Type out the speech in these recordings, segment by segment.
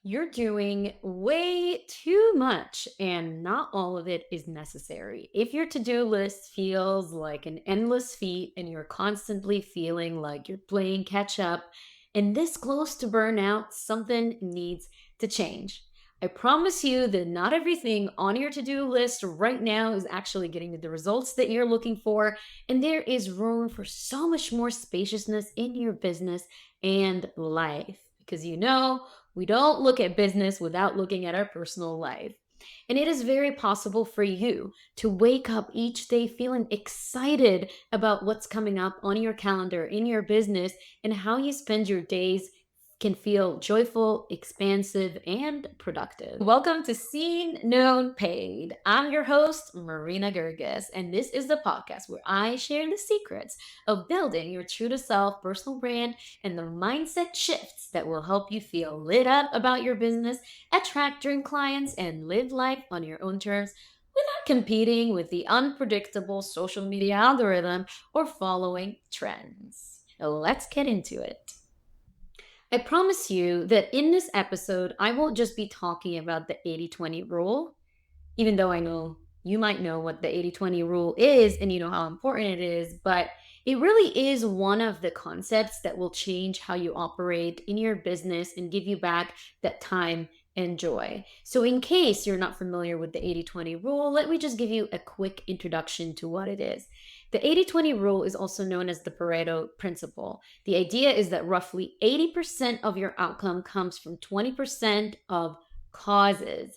You're doing way too much, and not all of it is necessary. If your to do list feels like an endless feat and you're constantly feeling like you're playing catch up and this close to burnout, something needs to change. I promise you that not everything on your to do list right now is actually getting you the results that you're looking for, and there is room for so much more spaciousness in your business and life. Because we don't look at business without looking at our personal life. And it is very possible for you to wake up each day feeling excited about what's coming up on your calendar, in your business, and how you spend your days can feel joyful, expansive, and productive. Welcome to Seen, Known, Paid. I'm your host, Marina Gerges, and this is the podcast where I share the secrets of building your true to self personal brand and the mindset shifts that will help you feel lit up about your business, attract dream clients, and live life on your own terms without competing with the unpredictable social media algorithm or following trends. Now, let's get into it. I promise you that in this episode, I won't just be talking about the 80/20 rule, even though I know you might know what the 80/20 rule is and you know how important it is, but it really is one of the concepts that will change how you operate in your business and give you back that time and joy. So, in case you're not familiar with the 80/20 rule, let me just give you a quick introduction to what it is. The 80/20 rule is also known as the Pareto principle. The idea is that roughly 80% of your outcome comes from 20% of causes.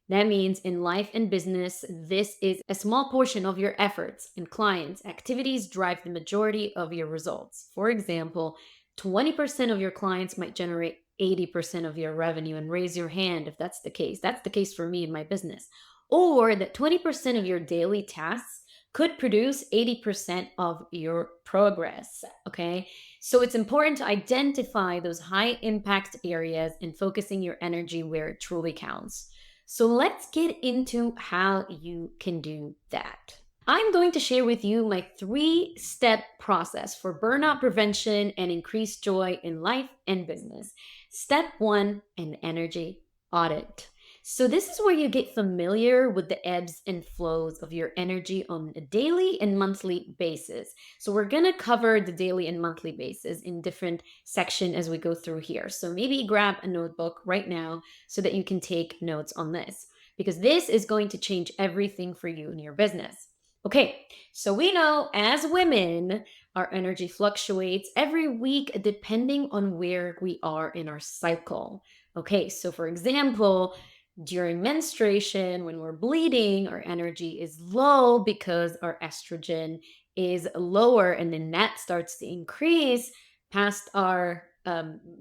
That means in life and business, this is a small portion of your efforts and clients' activities drive the majority of your results. For example, 20% of your clients might generate 80% of your revenue, and raise your hand if that's the case. That's the case for me in my business. Or that 20% of your daily tasks could produce 80% of your progress. Okay. So it's important to identify those high impact areas and focusing your energy where it truly counts. So let's get into how you can do that. I'm going to share with you my 3 step process for burnout prevention and increased joy in life and business. Step one, an energy audit. So, this is where you get familiar with the ebbs and flows of your energy on a daily and monthly basis. So, we're going to cover the daily and monthly basis in different section as we go through here. So, maybe grab a notebook right now so that you can take notes on this because this is going to change everything for you in your business. Okay, so we know as women, our energy fluctuates every week depending on where we are in our cycle. Okay, so for example, during menstruation, when we're bleeding, our energy is low because our estrogen is lower, and then that starts to increase past our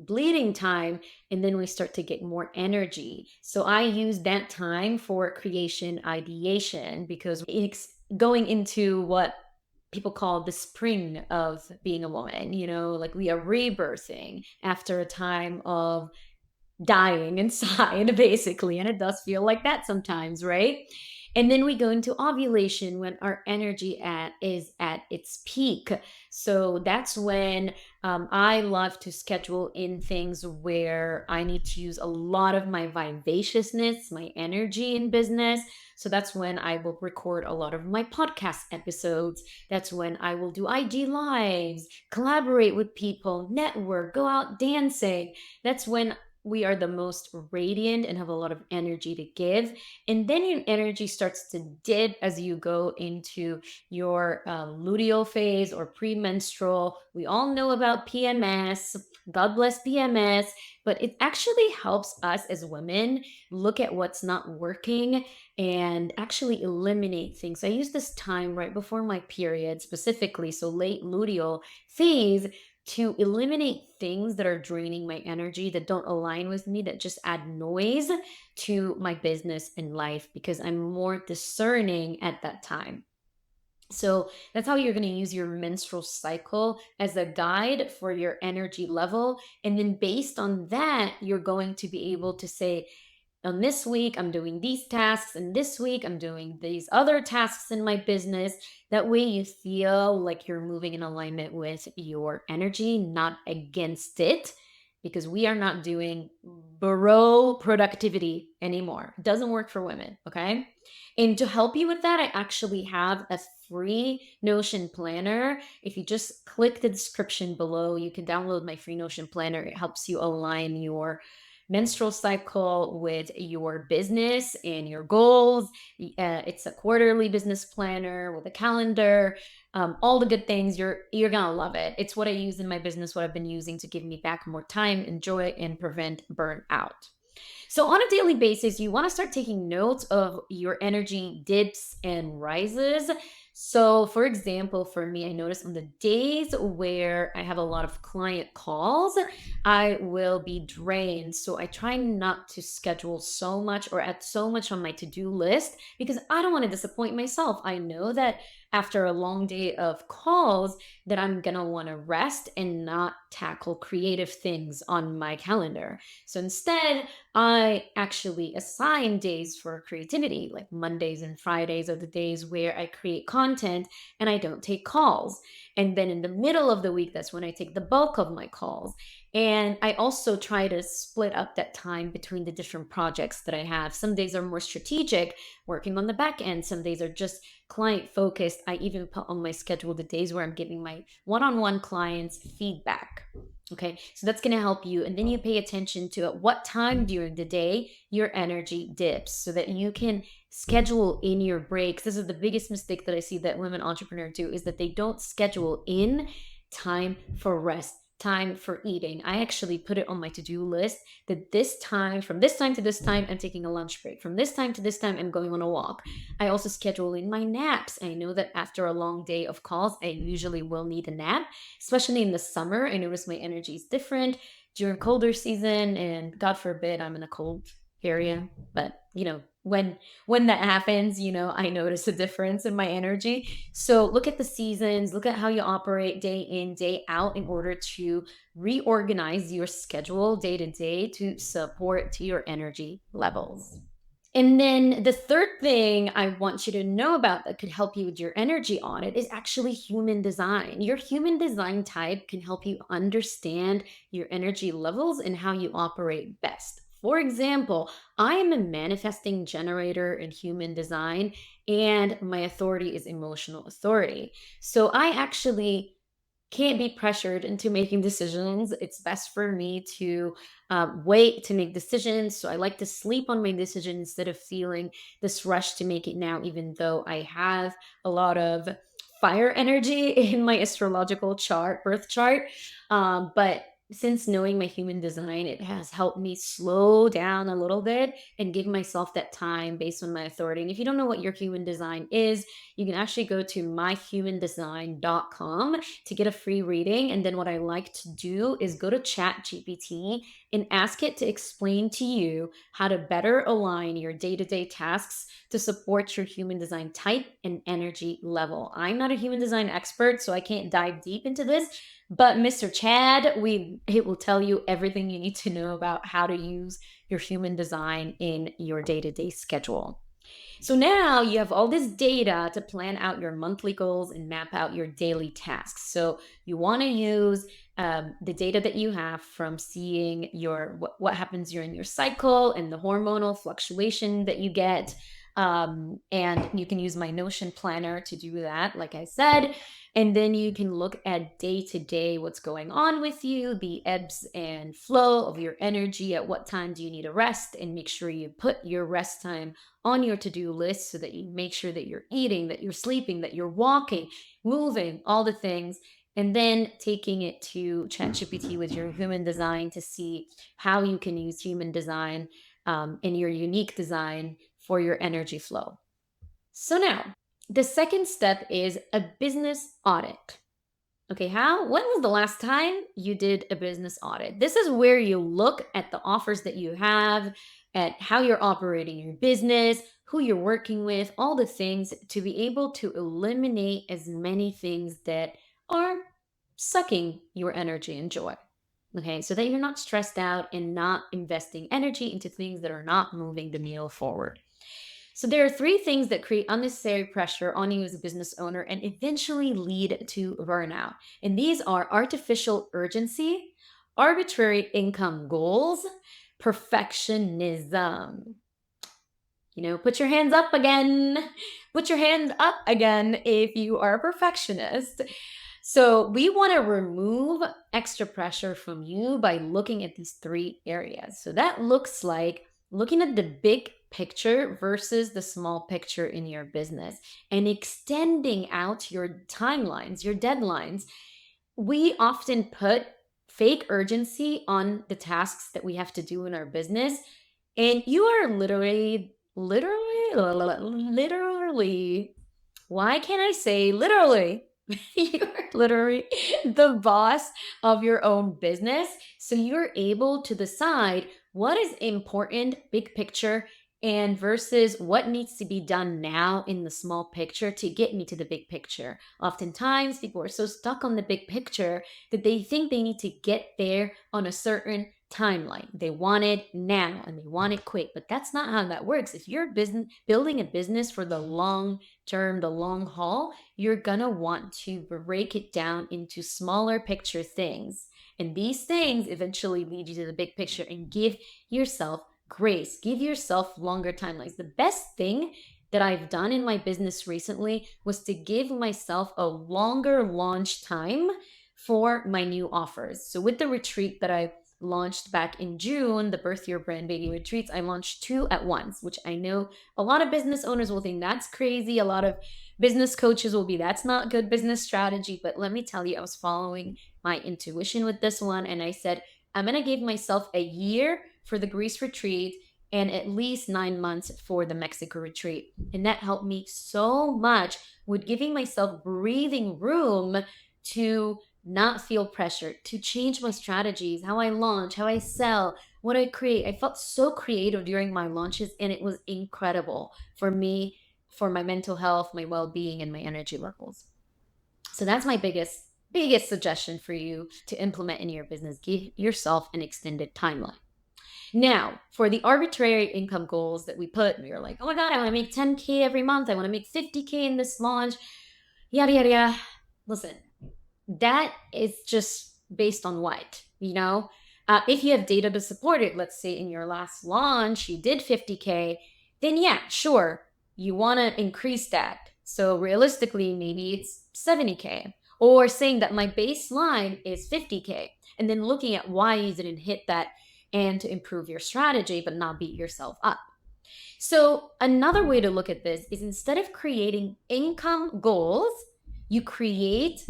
bleeding time, and then we start to get more energy. So I use that time for creation ideation because it's going into what people call the spring of being a woman, like we are rebirthing after a time of dying inside, basically. And it does feel like that sometimes, right? And then we go into ovulation when our energy is at its peak. So that's when I love to schedule in things where I need to use a lot of my vivaciousness, my energy in business. So that's when I will record a lot of my podcast episodes. That's when I will do IG lives, collaborate with people, network, go out dancing. That's when we are the most radiant and have a lot of energy to give. And then your energy starts to dip as you go into your luteal phase or premenstrual. We all know about PMS. God bless PMS, but it actually helps us as women look at what's not working and actually eliminate things. I use this time right before my period, specifically, so late luteal phase, to eliminate things that are draining my energy, that don't align with me, that just add noise to my business and life because I'm more discerning at that time. So that's how you're going to use your menstrual cycle as a guide for your energy level. And then based on that, you're going to be able to say, on this week, I'm doing these tasks, and this week, I'm doing these other tasks in my business. That way, you feel like you're moving in alignment with your energy, not against it, because we are not doing bro productivity anymore. It doesn't work for women. Okay. And to help you with that, I actually have a free Notion planner. If you just click the description below, you can download my free Notion planner. It helps you align your menstrual cycle with your business and your goals. It's a quarterly business planner with a calendar, all the good things. You're gonna love it. It's what I use in my business, what I've been using to give me back more time and joy and prevent burnout. So, on a daily basis, you want to start taking notes of your energy dips and rises. So, for example, for me, I notice on the days where I have a lot of client calls, I will be drained. So, I try not to schedule so much or add so much on my to do list because I don't want to disappoint myself. I know that after a long day of calls, that I'm going to want to rest and not tackle creative things on my calendar. So instead, I actually assign days for creativity, like Mondays and Fridays are the days where I create content and I don't take calls. And then in the middle of the week, that's when I take the bulk of my calls. And I also try to split up that time between the different projects that I have. Some days are more strategic, working on the back end. Some days are just client focused. I even put on my schedule the days where I'm giving my one on one clients feedback. Okay, so that's going to help you. And then you pay attention to at what time during the day your energy dips so that you can schedule in your breaks. This is the biggest mistake that I see that women entrepreneurs do is that they don't schedule in time for rest, time for eating. I actually put it on my to-do list that this time, from this time to this time, I'm taking a lunch break. From this time to this time, I'm going on a walk. I also schedule in my naps. I know that after a long day of calls, I usually will need a nap, especially in the summer. I notice my energy is different during colder season, and God forbid I'm in a cold area. But when that happens, I notice a difference in my energy. So look at the seasons, look at how you operate day in, day out in order to reorganize your schedule day to day to support to your energy levels. And then the third thing I want you to know about that could help you with your energy audit is actually human design. Your human design type can help you understand your energy levels and how you operate best. For example, I am a manifesting generator in human design, and my authority is emotional authority. So I actually can't be pressured into making decisions. It's best for me to wait to make decisions. So I like to sleep on my decision instead of feeling this rush to make it now, even though I have a lot of fire energy in my astrological chart, birth chart. But since knowing my human design, it has helped me slow down a little bit and give myself that time based on my authority. And if you don't know what your human design is, you can actually go to myhumandesign.com to get a free reading. And then what I like to do is go to Chat GPT and ask it to explain to you how to better align your day-to-day tasks to support your human design type and energy level. I'm not a human design expert, so I can't dive deep into this, but Mr. Chad, it will tell you everything you need to know about how to use your human design in your day-to-day schedule. So now you have all this data to plan out your monthly goals and map out your daily tasks. So you want to use the data that you have from seeing what happens during your cycle and the hormonal fluctuation that you get. And you can use my Notion planner to do that, like I said. And then you can look at day to day what's going on with you, the ebbs and flow of your energy. At what time do you need a rest? And make sure you put your rest time on your to-do list so that you make sure that you're eating, that you're sleeping, that you're walking, moving, all the things, and then taking it to ChatGPT with your human design to see how you can use human design in your unique design for your energy flow. So now, the second step is a business audit. Okay, when was the last time you did a business audit? This is where you look at the offers that you have, at how you're operating your business, who you're working with, all the things to be able to eliminate as many things that are sucking your energy and joy. Okay, so that you're not stressed out and not investing energy into things that are not moving the needle forward. So there are three things that create unnecessary pressure on you as a business owner and eventually lead to burnout. And these are artificial urgency, arbitrary income goals, perfectionism. Put your hands up again. Put your hand up again if you are a perfectionist. So, we want to remove extra pressure from you by looking at these three areas. So, that looks like looking at the big picture versus the small picture in your business and extending out your timelines, your deadlines. We often put fake urgency on the tasks that we have to do in our business, and you are literally, why can't I say literally? You're literally the boss of your own business. So you're able to decide what is important, big picture, and versus what needs to be done now in the small picture to get me to the big picture. Oftentimes, people are so stuck on the big picture that they think they need to get there on a certain timeline. They want it now and they want it quick, but that's not how that works. If you're building a business for the long term, the long haul, you're gonna want to break it down into smaller picture things. And these things eventually lead you to the big picture and give yourself grace, give yourself longer timelines. The best thing that I've done in my business recently was to give myself a longer launch time for my new offers. So, with the retreat that I launched back in June, the Birth Your Brand Baby retreats, I launched two at once, which I know a lot of business owners will think that's crazy. A lot of business coaches will be, that's not good business strategy. But let me tell you, I was following my intuition with this one. And I said, I'm going to give myself a year for the Greece retreat and at least 9 months for the Mexico retreat. And that helped me so much with giving myself breathing room to not feel pressured, to change my strategies, how I launch, how I sell, what I create. I felt so creative during my launches, and it was incredible for me, for my mental health, my well being, and my energy levels. So that's my biggest suggestion for you to implement in your business. Give yourself an extended timeline. Now, for the arbitrary income goals that we put, we were like, oh my God, I want to make 10K every month. I want to make 50K in this launch, yada, yada, yada. Listen, that is just based on what, if you have data to support it. Let's say in your last launch you did 50K, then yeah, sure, you want to increase that. So realistically, maybe it's 70K, or saying that my baseline is 50K, and then looking at why you didn't hit that and to improve your strategy but not beat yourself up. So, another way to look at this is, instead of creating income goals, you create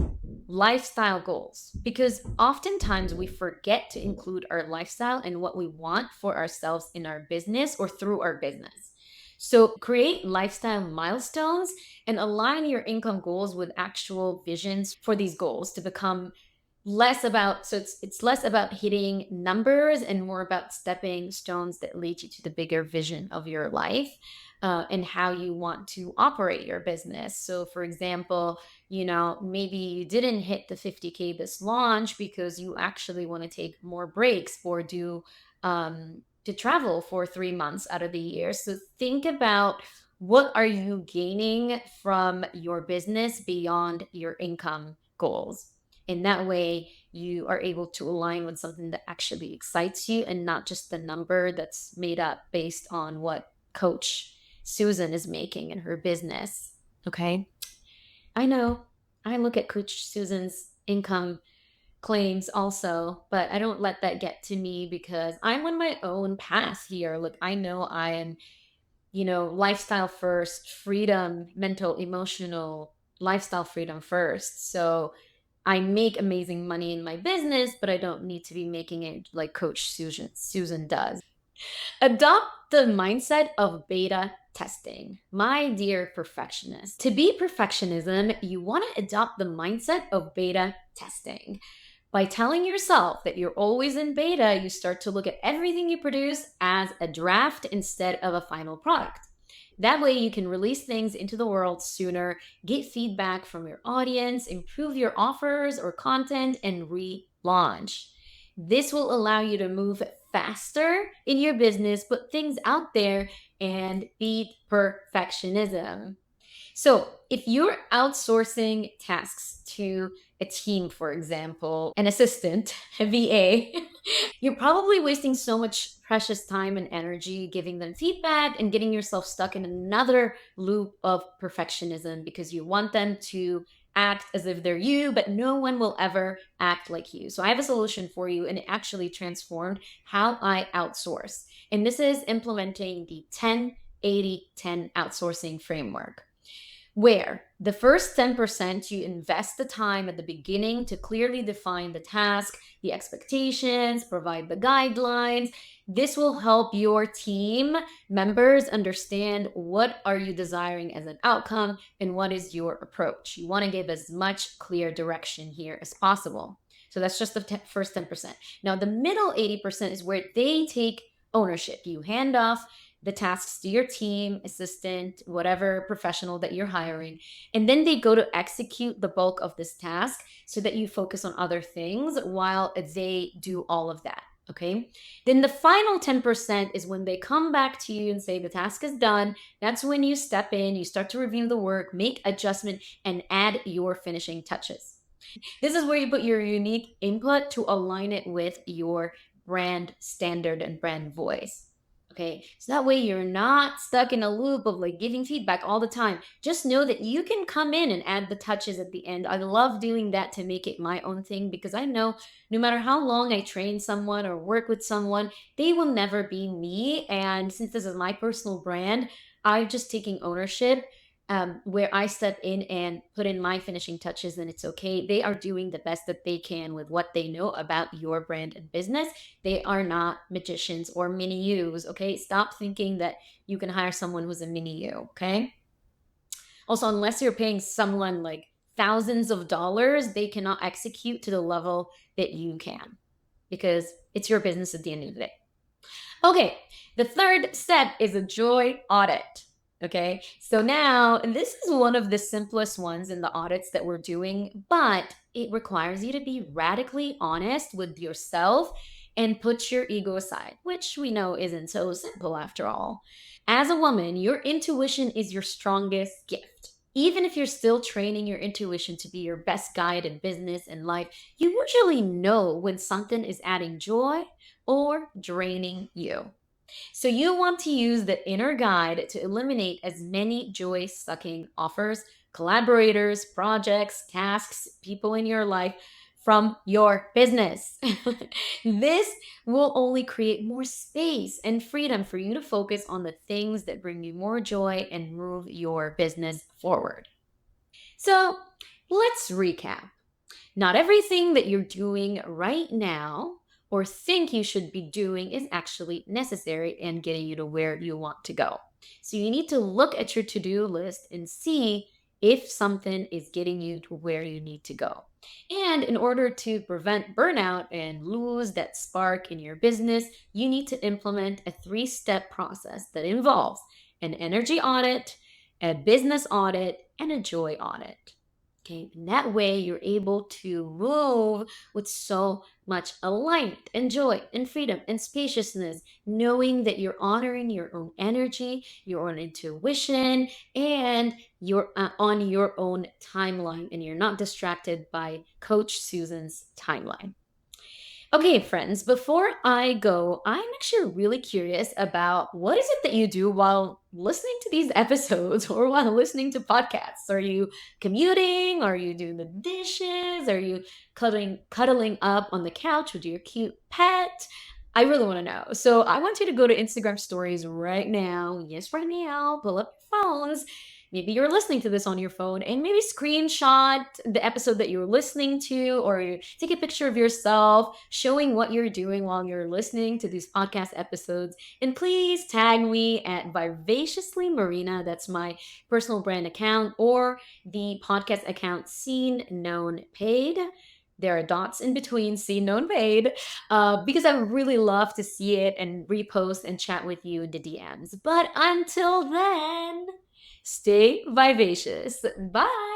lifestyle goals, because oftentimes we forget to include our lifestyle and what we want for ourselves in our business or through our business. So, create lifestyle milestones and align your income goals with actual visions for these goals to become less about, so it's less about hitting numbers and more about stepping stones that lead you to the bigger vision of your life, and how you want to operate your business. So for example, maybe you didn't hit the 50K this launch because you actually want to take more breaks or do to travel for 3 months out of the year. So think about, what are you gaining from your business beyond your income goals? In that way, you are able to align with something that actually excites you and not just the number that's made up based on what Coach Susan is making in her business. Okay. I know, I look at Coach Susan's income claims also, but I don't let that get to me because I'm on my own path here. Look, I know I am, lifestyle first, freedom, mental, emotional, lifestyle freedom first. So I make amazing money in my business, but I don't need to be making it like Coach Susan does. Adopt the mindset of beta testing. My dear perfectionist, to beat perfectionism, you want to adopt the mindset of beta testing. By telling yourself that you're always in beta, you start to look at everything you produce as a draft instead of a final product. That way, you can release things into the world sooner, get feedback from your audience, improve your offers or content, and relaunch. This will allow you to move faster in your business, put things out there, and beat perfectionism. So, if you're outsourcing tasks to a team, for example, an assistant, a VA, you're probably wasting so much precious time and energy giving them feedback and getting yourself stuck in another loop of perfectionism because you want them to act as if they're you, but no one will ever act like you. So, I have a solution for you, and it actually transformed how I outsource. And this is implementing the 10-80-10 outsourcing framework, where the first 10% you invest the time at the beginning to clearly define the task, the expectations, provide the guidelines. This will help your team members understand what are you desiring as an outcome and what is your approach. You want to give as much clear direction here as possible. So that's just the first 10%. Now the middle 80% is where they take ownership. You hand off the tasks to your team, assistant, whatever professional that you're hiring. And then they go to execute the bulk of this task so that you focus on other things while they do all of that. Okay. Then the final 10% is when they come back to you and say the task is done. That's when you step in, you start to review the work, make adjustment, and add your finishing touches. This is where you put your unique input to align it with your brand standard and brand voice. Okay, so that way you're not stuck in a loop of like giving feedback all the time. Just know that you can come in and add the touches at the end. I love doing that to make it my own thing because I know no matter how long I train someone or work with someone, they will never be me. And since this is my personal brand, I'm just taking ownership, where I step in and put in my finishing touches, and it's okay. They are doing the best that they can with what they know about your brand and business. They are not magicians or mini yous, okay? Stop thinking that you can hire someone who's a mini you, okay? Also, unless you're paying someone like thousands of dollars, they cannot execute to the level that you can because it's your business at the end of the day. Okay, the third step is a joy audit. Okay, so now this is one of the simplest ones in the audits that we're doing, but it requires you to be radically honest with yourself and put your ego aside, which we know isn't so simple after all. As a woman, your intuition is your strongest gift. Even if you're still training your intuition to be your best guide in business and life, you usually know when something is adding joy or draining you. So you want to use the inner guide to eliminate as many joy sucking offers, collaborators, projects, tasks, people in your life from your business. This will only create more space and freedom for you to focus on the things that bring you more joy and move your business forward. So let's recap. Not everything that you're doing right now or think you should be doing is actually necessary and getting you to where you want to go. So you need to look at your to do list and see if something is getting you to where you need to go. And in order to prevent burnout and lose that spark in your business, you need to implement a 3-step process that involves an energy audit, a business audit, and a joy audit. Okay, and that way you're able to move with so much alignment and joy and freedom and spaciousness, knowing that you're honoring your own energy, your own intuition, and you're on your own timeline and you're not distracted by Coach Susan's timeline. Okay, friends, before I go, I'm actually really curious about what is it that you do while listening to these episodes or while listening to podcasts? Are you commuting? Are you doing the dishes? Are you cuddling up on the couch with your cute pet? I really want to know. So I want you to go to Instagram stories right now. Yes, right now. Pull up your phones. Maybe you're listening to this on your phone and maybe screenshot the episode that you're listening to, or you take a picture of yourself showing what you're doing while you're listening to these podcast episodes. And please tag me at Vivaciously Marina. That's my personal brand account, or the podcast account Seen Known Paid. There are dots in between seen known paid, because I would really love to see it and repost and chat with you in the DMs. But until then, stay vivacious. Bye.